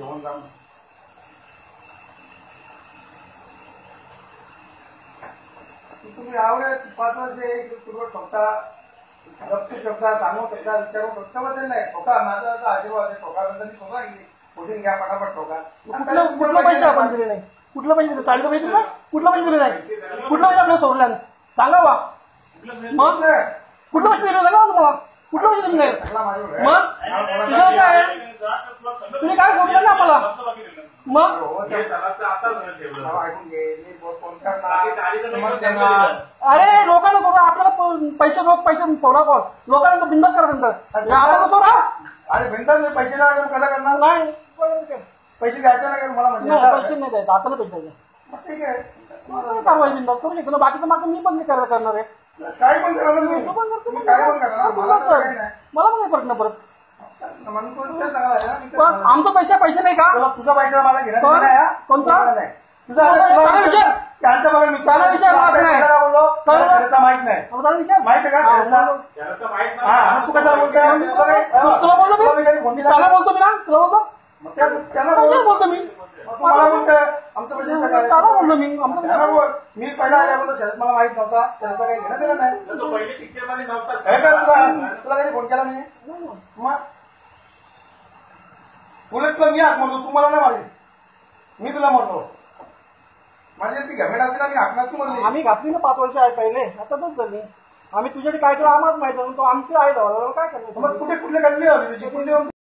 घेऊन जा. तुम्ही आवडे 5 वर्ष पूर्व ठोका गपचूप ठोका सांगू ठोका विचारून ठोक्याबद्दल नाही. ठोका माझा आशीर्वाद आहे. ठोकाबद्दल ठोका कुठून घ्या पटापट ठोका. कुठलं पैसे आपण दिले नाही. कुठलं पैसे दिले काढलं पैसे दिले कुठलं पैसे दिले नाही. कुठलं पैसे आपल्याला सोडल्या सांगा बा. मग कुठलं पैसे दिले सांगा तुम्हाला कुठलं पैसे दिले नाही. मग तुझं काय तुम्ही काय सोडलं ना आम्हाला. मग अरे लोकांना सोडा आपल्याला पैसे सोडा कोण लोकांना बिंदास करा नंतर आपल्याला सोडा. अरे बिंदास पैसे नाही कसा करणार. नाही पैसे द्यायचे नाही मला म्हणजे पैसे नाही द्यायचे आता पैसे द्यायचे. ठीक आहे कारवाई बिंदास करू शकतो. बाकीचं मात्र मी पण करणार आहे. काय पण करणार मी काय पण करणार मला पण फरक नाही परत. सांगा आमचं पैसे नाही का तुझा पैसा मला घेणार कोणता तुझा त्यांचा बघा मी त्याला विचार माहित नाही माहित आहे का. हा तू कसा बोलतोय तुला बोलतो मी त्याला बोलतो मी ना तुला बोलतो त्यांना बोलतो मी तुम्हाला बोलतोय आमचं पैसे त्याला बोललो मी मी पहिला आल्याबरोबर शरद मला माहित नव्हता. शरदचा काही घेणं दिलं नाही. तुला काही फोन केला मी मग उलट तुला मी हाक म्हणतो तू मला नाही मारलीस. मी तुला म्हणतो माझी ती घमेट असेल मी हाकणार तू म्हणली. आम्ही घातली ना 5 वर्ष आहे पहिले आता तोच झाली. आम्ही तुझ्याकडे काय केलं आम्हाला माहिती आमची आहे काय करणार. कुठे कुठले गल्ली तुझी कुठली